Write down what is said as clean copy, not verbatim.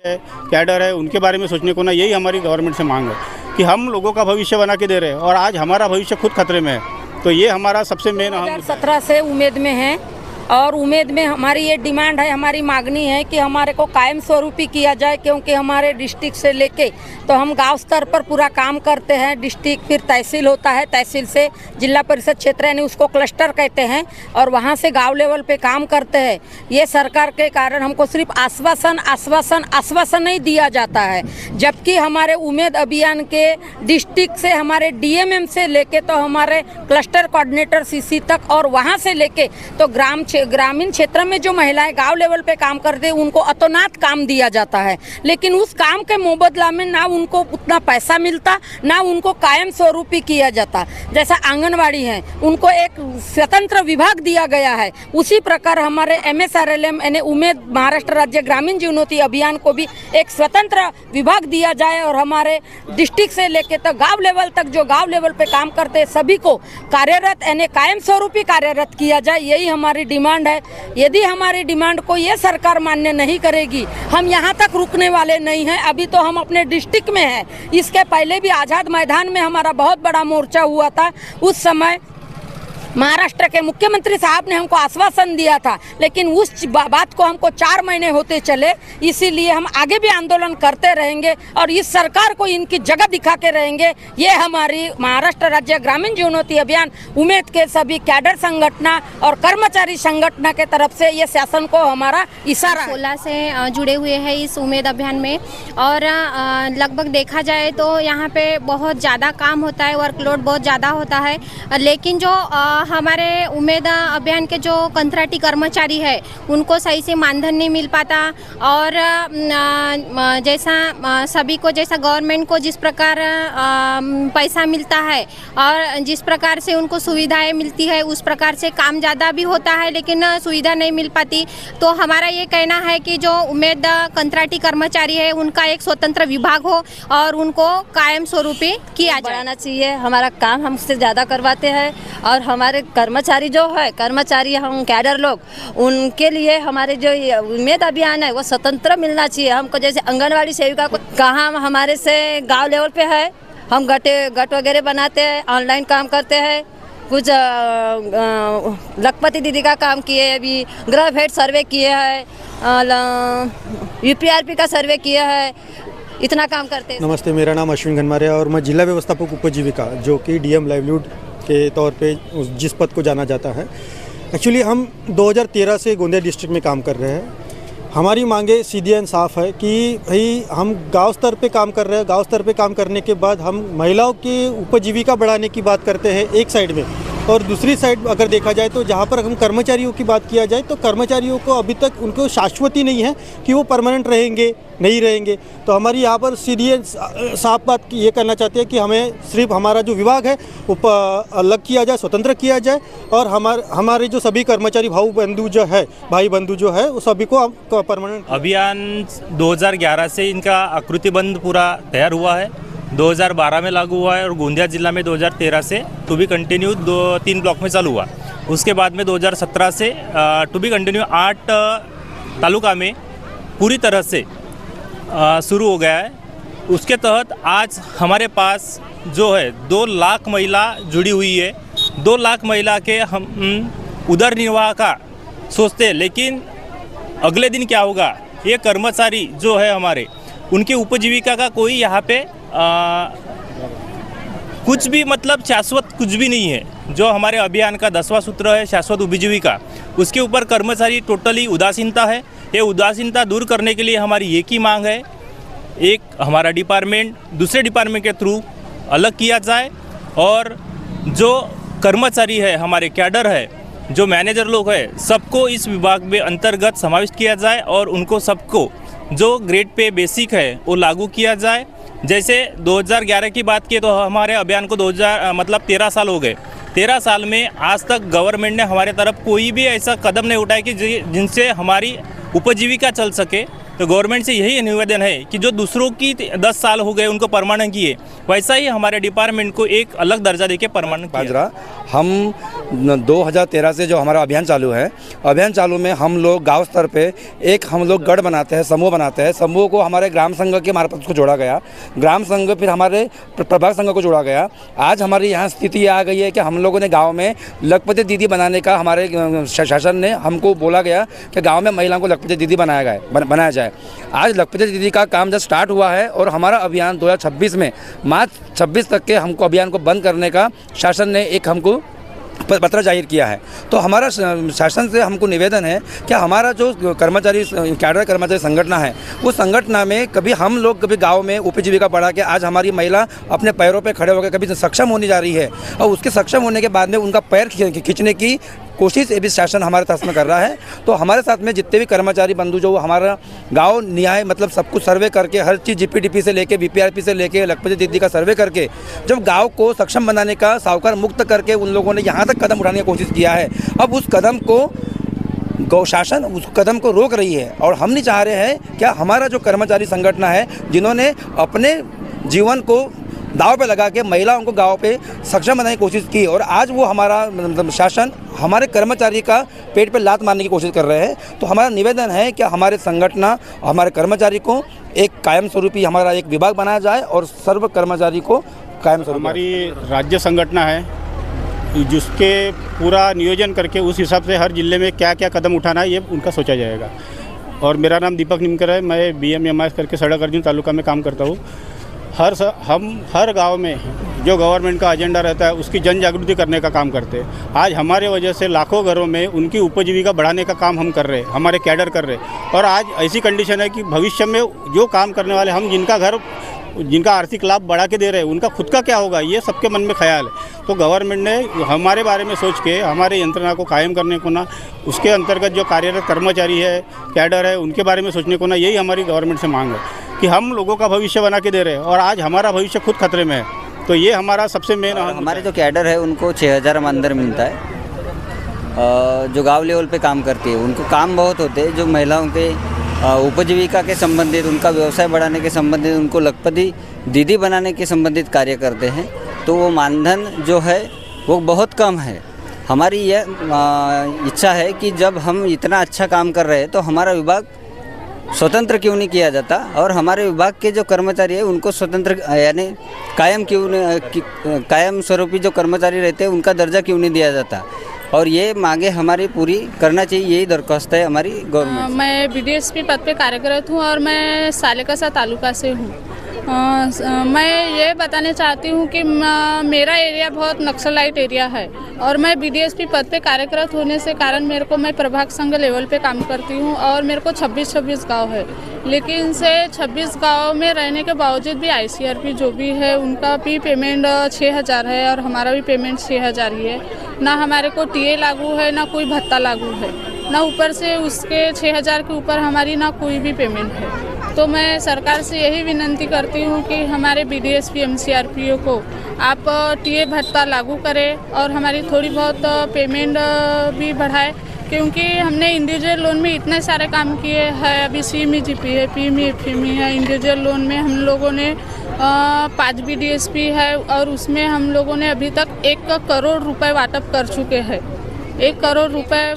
Cadre है उनके बारे में सोचने को ना, यही हमारी गवर्नमेंट से मांग है कि हम लोगों का भविष्य बना के दे रहे हैं और आज हमारा भविष्य खुद खतरे में है। तो ये हमारा सबसे मेन 2017 से उम्मीद में है और उम्मीद में हमारी ये डिमांड है, हमारी मांगनी है कि हमारे को कायम स्वरूपी किया जाए, क्योंकि हमारे डिस्ट्रिक्ट से लेके तो हम गांव स्तर पर पूरा काम करते हैं। डिस्ट्रिक्ट फिर तहसील होता है, तहसील से जिला परिषद क्षेत्र यानी उसको क्लस्टर कहते हैं और वहां से गांव लेवल पे काम करते हैं। ये सरकार के कारण हमको सिर्फ आश्वासन आश्वासन आश्वासन नहीं दिया जाता है, जबकि हमारे उम्मीद अभियान के डिस्ट्रिक्ट से हमारे डीएमएम से लेके तो हमारे क्लस्टर कोऑर्डिनेटर सीसी तक और वहाँ से लेके तो ग्रामीण क्षेत्र में जो महिलाएं गांव लेवल पे काम करते हैं उनको अतोनात काम दिया जाता है, लेकिन उस काम के मुबदला में ना उनको उतना पैसा मिलता, ना उनको कायम स्वरूपी किया जाता। जैसा आंगनवाड़ी है उनको एक स्वतंत्र विभाग दिया गया है, उसी प्रकार हमारे MSRLM यानी उम्मीद महाराष्ट्र राज्य ग्रामीण जीवनोन्नति अभियान को भी एक स्वतंत्र विभाग दिया जाए और हमारे डिस्ट्रिक्ट से लेके तो गाँव लेवल तक जो गाँव लेवल पे काम करते हैं सभी को कार्यरत यानी कायम स्वरूपी कार्यरत किया जाए। यही हमारी डिमांड है। यदि हमारी डिमांड को ये सरकार मान्य नहीं करेगी, हम यहाँ तक रुकने वाले नहीं हैं। अभी तो हम अपने डिस्ट्रिक्ट में हैं, इसके पहले भी आज़ाद मैदान में हमारा बहुत बड़ा मोर्चा हुआ था। उस समय महाराष्ट्र के मुख्यमंत्री साहब ने हमको आश्वासन दिया था, लेकिन उस बात को हमको 4 महीने होते चले। इसीलिए हम आगे भी आंदोलन करते रहेंगे और इस सरकार को इनकी जगह दिखा के रहेंगे। ये हमारी महाराष्ट्र राज्य ग्रामीण जीवनोन्नति अभियान उम्मीद के सभी कैडर संगठन और कर्मचारी संगठन के तरफ से ये शासन को हमारा इशारा 16 से जुड़े हुए हैं इस उम्मीद अभियान में और लगभग देखा जाए तो यहाँ पे बहुत ज़्यादा काम होता है, वर्कलोड बहुत ज़्यादा होता है, लेकिन जो हमारे उम्मीद अभियान के जो कंत्राटी कर्मचारी है उनको सही से मानधन नहीं मिल पाता और जैसा सभी को जैसा गवर्नमेंट को जिस प्रकार पैसा मिलता है और जिस प्रकार से उनको सुविधाएं मिलती है उस प्रकार से काम ज़्यादा भी होता है, लेकिन सुविधा नहीं मिल पाती। तो हमारा ये कहना है कि जो उम्मीद कंत्राटी कर्मचारी है उनका एक स्वतंत्र विभाग हो और उनको कायम स्वरूपी किया जाना चाहिए। हमारा काम हमसे ज़्यादा करवाते हैं और हमारे कर्मचारी जो है, कर्मचारी हम कैडर लोग, उनके लिए हमारे जो उम्मीद अभियान है वो स्वतंत्र मिलना चाहिए हमको। जैसे आंगनवाड़ी सेविका को कहाँ हमारे से गांव लेवल पे है, हम गट वगैरह बनाते हैं, ऑनलाइन काम करते हैं, कुछ लखपति दीदी का काम किए, अभी गृह भेंट सर्वे किए हैं, UPRP का सर्वे किया है, इतना काम करते हैं। नमस्ते, मेरा नाम अश्विन घनमारे और मैं जिला व्यवस्थापक उपजीविका जो कि DM लाइवलीहुड के तौर पे जिस पद को जाना जाता है। एक्चुअली हम 2013 से गोंदिया डिस्ट्रिक्ट में काम कर रहे हैं। हमारी मांगे सीधी एंड साफ है कि भाई हम गांव स्तर पे काम कर रहे हैं। गांव स्तर पे काम करने के बाद हम महिलाओं की उपजीविका बढ़ाने की बात करते हैं एक साइड में, और दूसरी साइड अगर देखा जाए तो जहाँ पर हम कर्मचारियों की बात किया जाए तो कर्मचारियों को अभी तक उनको शाश्वती नहीं है कि वो परमानेंट रहेंगे नहीं रहेंगे। तो हमारी यहाँ पर सीधी साफ बात ये करना चाहते हैं कि हमें सिर्फ हमारा जो विभाग है वो अलग किया जाए, स्वतंत्र किया जाए और हमारे जो सभी कर्मचारी भाई बंधु जो है वो सभी को परमानेंट। अभियान 2011 से इनका आकृतिबंध पूरा तैयार हुआ है, 2012 में लागू हुआ है और गोंदिया जिला में 2013 से टू बी कंटिन्यू 3 ब्लॉक में चालू हुआ। उसके बाद में 2017 से टू बी कंटिन्यू 8 तालुका में पूरी तरह से शुरू हो गया है। उसके तहत आज हमारे पास जो है 2 लाख महिला जुड़ी हुई है। 2 लाख महिला के हम उदर निर्वाह का सोचते हैं, लेकिन अगले दिन क्या होगा, ये कर्मचारी जो है हमारे उनकी उपजीविका का कोई यहाँ पे कुछ भी मतलब शाश्वत कुछ भी नहीं है। जो हमारे अभियान का 10वां सूत्र है शाश्वत उपजीविका, उसके ऊपर कर्मचारी टोटली उदासीनता है। ये उदासीनता दूर करने के लिए हमारी एक ही मांग है, एक हमारा डिपार्टमेंट दूसरे डिपार्टमेंट के थ्रू अलग किया जाए और जो कर्मचारी है हमारे कैडर है, जो मैनेजर लोग हैं, सबको इस विभाग में अंतर्गत समाविष्ट किया जाए और उनको सबको जो ग्रेड पे बेसिक है वो लागू किया जाए। जैसे 2011 की बात की तो हमारे अभियान को 13 साल हो गए। 13 साल में आज तक गवर्नमेंट ने हमारे तरफ कोई भी ऐसा कदम नहीं उठाया कि जिनसे हमारी उपजीविका चल सके। तो गवर्नमेंट से यही निवेदन है कि जो दूसरों की 10 साल हो गए उनको परमानेंट किए, वैसा ही हमारे डिपार्टमेंट को एक अलग दर्जा देके परमानेंट किया। हम 2013 से जो हमारा अभियान चालू है, अभियान चालू में हम लोग गांव स्तर पे एक हम लोग गढ़ बनाते हैं, समूह बनाते हैं। समूह को हमारे ग्राम संघ के मार्फत उसको जोड़ा गया, ग्राम संघ फिर हमारे प्रभाग संघ को जोड़ा गया। आज हमारी यहाँ स्थिति आ गई है कि हम लोगों ने गाँव में लखपति दीदी बनाने का हमारे शासन ने हमको बोला गया कि गाँव में महिलाओं को लखपति दीदी बनाया जाए। आज लखपति दीदी का काम जब स्टार्ट हुआ है और हमारा अभियान 2026 में मार्च 26 तक के हमको अभियान को बंद करने का शासन ने एक हमको पत्र जाहिर किया है। तो हमारा शासन से हमको निवेदन है कि हमारा जो कर्मचारी कैडर कर्मचारी संगठन है, उस संगठन में कभी हम लोग कभी गांव में उपजीविका बढ़ा के आज हमारी महिला अपने पैरों पे खड़े होकर कभी सक्षम होने जा रही है, और उसके सक्षम होने के बाद में उनका पैर खींचने की कोशिश ये भी शासन हमारे साथ में कर रहा है। तो हमारे साथ में जितने भी कर्मचारी बंधु जो हमारा गांव न्याय मतलब सब कुछ सर्वे करके हर चीज़ जीपीडीपी से लेके बीपीआरपी से लेके लखपति दीदी का सर्वे करके जब गांव को सक्षम बनाने का साहूकार मुक्त करके उन लोगों ने यहाँ तक कदम उठाने की कोशिश किया है। अब उस कदम को गौ शासन उस कदम को रोक रही है, और हम नहीं चाह रहे हैं क्या हमारा जो कर्मचारी संगठन है जिन्होंने अपने जीवन को दाव पे लगा के महिलाओं को गांव पे सक्षम बनाने की कोशिश की, और आज वो हमारा शासन हमारे कर्मचारी का पेट पे लात मारने की कोशिश कर रहे हैं। तो हमारा निवेदन है कि हमारे संगठन हमारे कर्मचारी को एक कायम स्वरूपी हमारा एक विभाग बनाया जाए और सर्व कर्मचारी को कायम स्वरूप। हमारी राज्य संगठन है जिसके पूरा नियोजन करके उस हिसाब से हर जिले में क्या क्या कदम उठाना है ये उनका सोचा जाएगा। और मेरा नाम दीपक निमकर है, मैं BMMIS करके सड़क अर्जुन तालुका में काम करता हूँ। हम हर गांव में जो गवर्नमेंट का एजेंडा रहता है उसकी जन जागृति करने का काम करते हैं। आज हमारे वजह से लाखों घरों में उनकी उपजीविका बढ़ाने का काम हम कर रहे हैं, हमारे कैडर कर रहे हैं। और आज ऐसी कंडीशन है कि भविष्य में जो काम करने वाले हम जिनका आर्थिक लाभ बढ़ा के दे रहे हैं उनका खुद का क्या होगा, ये सबके मन में ख्याल है। तो गवर्नमेंट ने हमारे बारे में सोच के हमारे यंत्रणा को कायम करने को ना, उसके अंतर्गत जो कार्यरत कर्मचारी है कैडर है उनके बारे में सोचने को ना, यही हमारी गवर्नमेंट से मांग है कि हम लोगों का भविष्य बना के दे रहे हैं और आज हमारा भविष्य खुद खतरे में है। तो ये हमारा सबसे मेन। हमारे जो कैडर है उनको 6000 मंदिर मिलता है। जो गांव लेवल पे काम करती है उनको काम बहुत होते हैं। जो महिलाओं के उपजीविका के संबंधित, उनका व्यवसाय बढ़ाने के संबंधित, उनको लखपति दीदी बनाने के संबंधित कार्य करते हैं, तो वो मानधन जो है वो बहुत कम है। हमारी यह इच्छा है कि जब हम इतना अच्छा काम कर रहे हैं तो हमारा विभाग स्वतंत्र क्यों नहीं किया जाता, और हमारे विभाग के जो कर्मचारी है उनको स्वतंत्र यानी कायम स्वरूपी जो कर्मचारी रहते हैं उनका दर्जा क्यों नहीं दिया जाता, और ये मांगे हमारी पूरी करना चाहिए। यही दरख्वास्त है हमारी गवर्नमेंट। मैं BDSP पद पे कार्यरत हूँ और मैं सालेकसा तालुका से हूँ। मैं ये बताना चाहती हूँ कि मेरा एरिया बहुत नक्सलाइट एरिया है और मैं BDSP पद पे कार्यरत होने से कारण मैं प्रभाग संघ लेवल पे काम करती हूँ और मेरे को 26 गांव है, लेकिन से 26 गांव में रहने के बावजूद भी ICRP जो भी है उनका भी पेमेंट 6000 है और हमारा भी पेमेंट 6000 ही है। ना हमारे को TA लागू है, ना कोई भत्ता लागू है, ना ऊपर से उसके 6000 के ऊपर हमारी ना कोई भी पेमेंट है। तो मैं सरकार से यही विनती करती हूँ कि हमारे BDSP MCRPO को आप TA भत्ता लागू करें और हमारी थोड़ी बहुत पेमेंट भी बढ़ाए, क्योंकि हमने इंडिविजुअल लोन में इतने सारे काम किए हैं। अभी CME-GP है, PME-FME है। इंडिविजुअल लोन में हम लोगों ने 5 BDSP है और उसमें हम लोगों ने अभी तक 1 करोड़ रुपए वाटप कर चुके हैं। 1 करोड़ रुपए